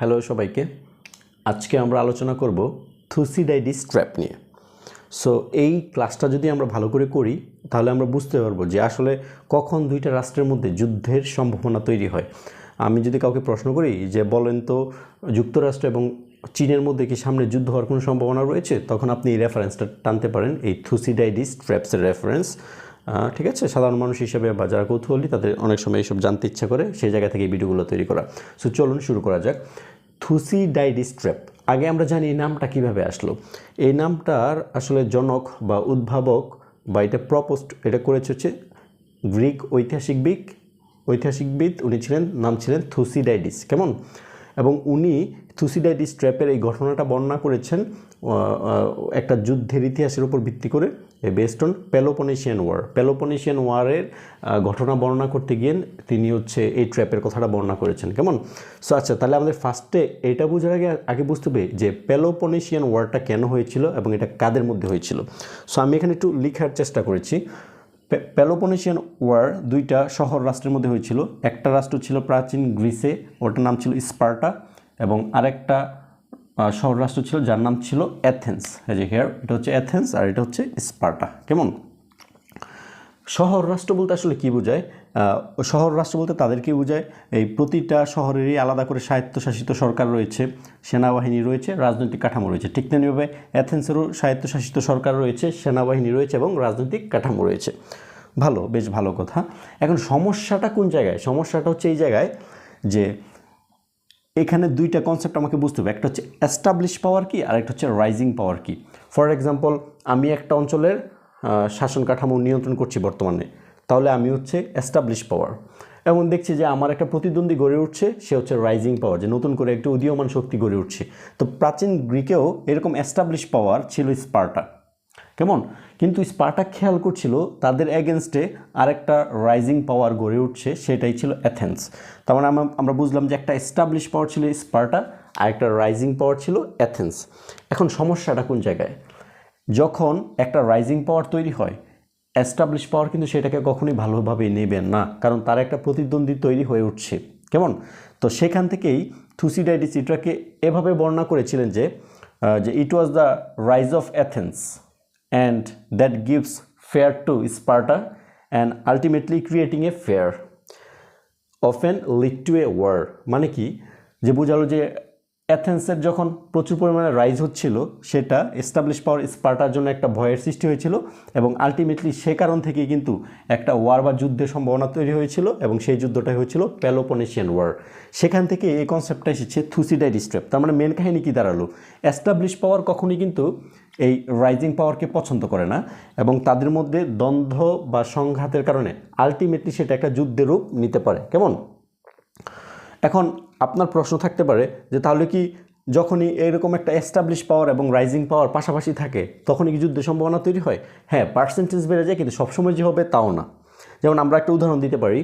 Hello সবাইকে, আজকে আমরা আলোচনা করব থুসিডাইডিস ট্র্যাপ নিয়ে। সো এই ক্লাসটা যদি আমরা ভালো করে করি তাহলে আমরা বুঝতে পারবো যে আসলে কখন দুইটা রাষ্ট্রের মধ্যে যুদ্ধের সম্ভাবনা তৈরি হয়। আমি যদি কাউকে প্রশ্ন করি যে বলেন তো যুক্তরাষ্ট্র এবং চীনের মধ্যে কি সামনে যুদ্ধ হওয়ার কোনো সম্ভাবনা রয়েছে, তখন আপনি এই রেফারেন্সটা টানতে পারেন, এই থুসিডাইডিস ট্র্যাপসের রেফারেন্স। ঠিক আছে, সাধারণ মানুষ হিসেবে বা যারা কৌতূহলী তাদের অনেক সময় এইসব জানতে ইচ্ছা করে, সেই জায়গা থেকে এই ভিডিওগুলো তৈরি করা। সো চলুন শুরু করা যাক। থুসিডাইডিস ট্র্যাপ, আগে আমরা জানি এই নামটা কীভাবে আসলো। এই নামটার আসলে জনক বা উদ্ভাবক বা এটা প্রপোস্ট, এটা করেছে হচ্ছে গ্রিক ঐতিহাসিকবিদ। উনি নাম ছিলেন থুসিডাইডিস, কেমন। এবং উনি থুসিডাইডিস ট্র্যাপের এই ঘটনাটা বর্ণনা করেছেন একটা যুদ্ধের ইতিহাসের উপর ভিত্তি করে, বেসড অন পেলোপনেশিয়ান ওয়ারের ঘটনা বর্ণনা করতে গিয়ে তিনি হচ্ছে এই ট্র্যাপের কথাটা বর্ণনা করেছেন, কেমন। সো আচ্ছা, তাহলে আমাদের ফার্স্টে এটা বোঝার আগে বুঝতে হবে যে পেলোপনেশিয়ান ওয়ারটা কেন হয়েছিল এবং এটা কাদের মধ্যে হয়েছিল। সো আমি এখানে একটু লেখার চেষ্টা করেছি। পেলোপনেশিয়ান ওয়ার দুইটা শহর রাষ্ট্রের মধ্যে হয়েছিল। একটা রাষ্ট্র ছিল প্রাচীন গ্রিসে, ওটার নাম ছিল স্পার্টা, এবং আরেকটা শহর রাষ্ট্র ছিল যার নাম ছিল অ্যাথেন্স। এই যে হিয়ার, এটা হচ্ছে অ্যাথেন্স আর এটা হচ্ছে স্পার্টা, কেমন। শহর রাষ্ট্র বলতে আসলে কী বোঝায়? শহর রাষ্ট্র বলতে তাদেরকে বোঝায় এই প্রতিটা শহরেরই আলাদা করে স্বায়ত্তশাসিত সরকার রয়েছে, সেনাবাহিনী রয়েছে, রাজনৈতিক কাঠামো রয়েছে। ঠিক তেমনিভাবে অ্যাথেন্সেরও স্বায়ত্তশাসিত সরকার রয়েছে, সেনাবাহিনী রয়েছে এবং রাজনৈতিক কাঠামো রয়েছে। বেশ ভালো কথা। এখন সমস্যাটা কোন জায়গায়? সমস্যাটা হচ্ছে এই জায়গায় যে এখানে দুইটা কনসেপ্ট আমাকে বুঝতে হবে। একটা হচ্ছে এস্টাবলিশ পাওয়ার কি, আর একটা হচ্ছে রাইজিং পাওয়ার কি। ফর এক্সাম্পল, আমি একটা অঞ্চলের শাসন কাঠামো নিয়ন্ত্রণ করছি বর্তমানে, তাহলে আমি হচ্ছে এস্টাবলিশ পাওয়ার। এবং দেখছি যে আমার একটা প্রতিদ্বন্দ্বী গড়ে উঠছে, সে হচ্ছে রাইজিং পাওয়ার, যে নতুন করে একটি উদীয়মান শক্তি গড়ে উঠছে। তো প্রাচীন গ্রিকেও এরকম এস্টাবলিশ পাওয়ার ছিল স্পার্টা, কেমন। কিন্তু স্পার্টা খেয়াল করছিল তাদের এগেনস্টে আরেকটা রাইজিং পাওয়ার গড়ে উঠছে, সেটাই ছিল অ্যাথেন্স। তার মানে আমরা বুঝলাম যে একটা এস্টাবলিশ পাওয়ার ছিল স্পার্টা আর একটা রাইজিং পাওয়ার ছিল অ্যাথেন্স। এখন সমস্যাটা কোন জায়গায়? যখন একটা রাইজিং পাওয়ার তৈরি হয়, এস্টাবলিশ পাওয়ার কিন্তু সেটাকে কখনোই ভালোভাবে নেবেন না, কারণ তার একটা প্রতিদ্বন্দ্বী তৈরি হয়ে উঠছে, কেমন। তো সেখান থেকেই থুসিডাইডিস এটাকে এভাবে বর্ণনা করেছিলেন যে it was the rise of Athens and that gives fear to Sparta and ultimately creating a fear often lead to a war। মানে কি, যে বোঝালো যে অ্যাথেন্সের যখন প্রচুর পরিমাণে রাইজ হচ্ছিল, সেটা এস্টাবলিশ পাওয়ার স্পার্টার জন্য একটা ভয়ের সৃষ্টি হয়েছিল, এবং আলটিমেটলি সে কারণ থেকেই কিন্তু একটা ওয়ার বা যুদ্ধের সম্ভাবনা তৈরি হয়েছিল, এবং সেই যুদ্ধটাই হয়েছিল পেলোপনেশিয়ান ওয়ার। সেখান থেকে এই কনসেপ্টটা এসেছে থুসিডাইডিস ট্র্যাপ। তার মানে মেন কাহিনী কি দাঁড়ালো? এস্টাবলিশ পাওয়ার কখনই কিন্তু এই রাইজিং পাওয়ারকে পছন্দ করে না, এবং তাদের মধ্যে দ্বন্দ্ব বা সংঘাতের কারণে আলটিমেটলি সেটা একটা যুদ্ধের রূপ নিতে পারে, কেমন। এখন আপনার প্রশ্ন থাকতে পারে যে তাহলে কি যখনই এরকম একটা এস্টাবলিশ পাওয়ার এবং রাইজিং পাওয়ার পাশাপাশি থাকে তখনই কি যুদ্ধের সম্ভাবনা তৈরি হয়? হ্যাঁ, পার্সেন্টেজ বেড়ে যায়, কিন্তু সবসময় যে হবে তাও না। যেমন আমরা একটা উদাহরণ দিতে পারি,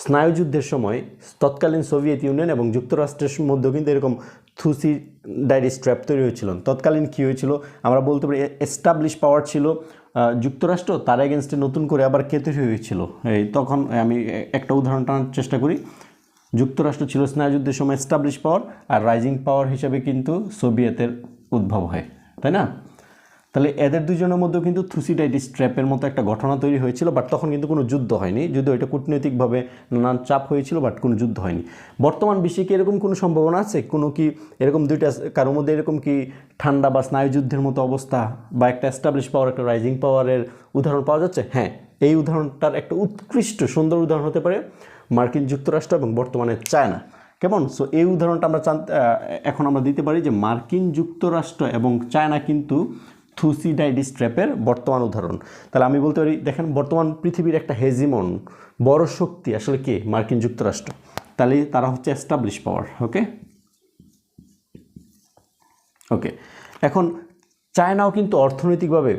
স্নায়ুযুদ্ধের সময় তৎকালীন সোভিয়েত ইউনিয়ন এবং যুক্তরাষ্ট্রের মধ্যেও কিন্তু এরকম থুসিডাইডিস ট্র্যাপ তৈরি হয়েছিল। তৎকালীন কী হয়েছিল আমরা বলতে পারি, এস্টাবলিশ পাওয়ার ছিল যুক্তরাষ্ট্র, তার এগেনস্টে নতুন করে আবার কে তৈরি হয়েছিল। তখন আমি একটা উদাহরণ টানার চেষ্টা করি। যুক্তরাষ্ট্র ছিল স্নায়ুযুদ্ধের সময় এস্টাবলিশ পাওয়ার, আর রাইজিং পাওয়ার হিসাবে কিন্তু সোভিয়েতের উদ্ভব হয়, তাই না? তাহলে এদের দুজনের মধ্যেও কিন্তু থুসিডাইডিস ট্র্যাপের মতো একটা ঘটনা তৈরি হয়েছিল, বাট তখন কিন্তু কোনো যুদ্ধ হয়নি, যদিও এটা কূটনৈতিকভাবে নানান চাপ হয়েছিল, বাট কোনো যুদ্ধ হয়নি। বর্তমান বিশ্বে কি এরকম কোনো সম্ভাবনা আছে? কোনো কি এরকম দুইটা কারোর মধ্যে এরকম কি ঠান্ডা বা স্নায়ুযুদ্ধের মতো অবস্থা বা একটা এস্টাবলিশ পাওয়ার একটা রাইজিং পাওয়ারের উদাহরণ পাওয়া যাচ্ছে? হ্যাঁ, এই উদাহরণটার একটা উৎকৃষ্ট সুন্দর উদাহরণ হতে পারে মার্কিন যুক্তরাষ্ট্র এবং বর্তমানে চায়না, কেমন। সো এই উদাহরণটা এখন আমরা দিতে পারি যে মার্কিন যুক্তরাষ্ট্র এবং চায়না কিন্তু থুসিডাইডিস ট্র্যাপের বর্তমান উদাহরণ। তাহলে আমি বলতে পারি, দেখেন বর্তমান পৃথিবীর একটা হেজিমন বড় শক্তি আসলে কে? মার্কিন যুক্তরাষ্ট্র। তাহলে তারা হচ্ছে এস্টাবলিশ পাওয়ার। ওকে, এখন চায়নাও কিন্তু অর্থনৈতিকভাবে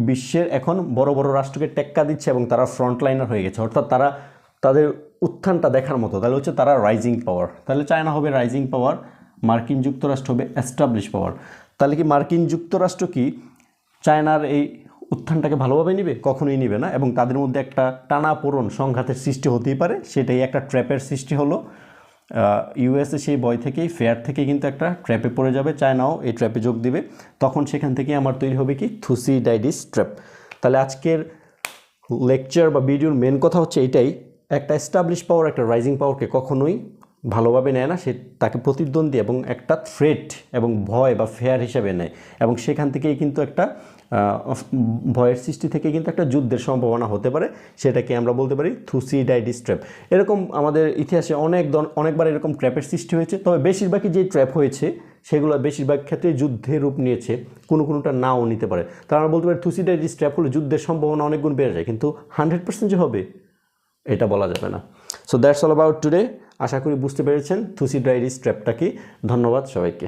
বিশ্বের এখন বড় বড় রাষ্ট্রকে টেক্কা দিচ্ছে এবং তারা ফ্রন্টলাইনার হয়ে গেছে, অর্থাৎ তারা তাদের উত্থানটা দেখার মতো। তাহলে হচ্ছে তারা রাইজিং পাওয়ার। তাহলে চায়না হবে রাইজিং পাওয়ার, মার্কিন যুক্তরাষ্ট্র হবে এস্টাবলিশ পাওয়ার। তাহলে কি মার্কিন যুক্তরাষ্ট্র কি চায়নার এই উত্থানটাকে ভালোভাবে নিবে? কখনোই নিবে না, এবং তাদের মধ্যে একটা টানাপোড়েন সংঘাতের সৃষ্টি হতেই পারে, সেটাই একটা ট্র্যাপের সৃষ্টি হলো। ইউএসএ সেই বয় থেকেই ফেয়ার থেকে কিন্তু একটা ট্র্যাপে পড়ে যাবে, চায়নাও এই ট্র্যাপে যোগ দিবে, তখন সেখান থেকে আমার তৈরি হবে কি থুসিডাইডিস ট্র্যাপ। তাহলে আজকের লেকচার বা ভিডিওর মেন কথা হচ্ছে এটাই, একটা এস্টাবলিশ পাওয়ার একটা রাইজিং পাওয়ারকে কখনোই ভালোভাবে নেয় না, সে তাকে প্রতিদ্বন্দ্বী এবং একটা থ্রেট এবং ভয় বা ফেয়ার হিসেবে নেয়, এবং সেখান থেকেই কিন্তু একটা ভয়ের সৃষ্টি থেকে কিন্তু একটা যুদ্ধের সম্ভাবনা হতে পারে, সেটাকে আমরা বলতে পারি থুসিডাইডিস ট্র্যাপ। এরকম আমাদের ইতিহাসে অনেকবার এরকম ট্র্যাপের সৃষ্টি হয়েছে, তবে বেশিরভাগই যে ট্র্যাপ হয়েছে সেগুলো বেশিরভাগ ক্ষেত্রে যুদ্ধের রূপ নিয়েছে, কোনোটা নাও নিতে পারে। তার আমরা বলতে পারি থুসিডাইডিস ট্র্যাপ হলে যুদ্ধের সম্ভাবনা অনেক গুণ বেড়ে যায়, কিন্তু 100% যে হবে এটা বলা যাবে না। So that's all about today. আশা করি বুঝতে পেরেছেন থুসিডাইডিস ট্র্যাপটা কি। ধন্যবাদ সবাইকে।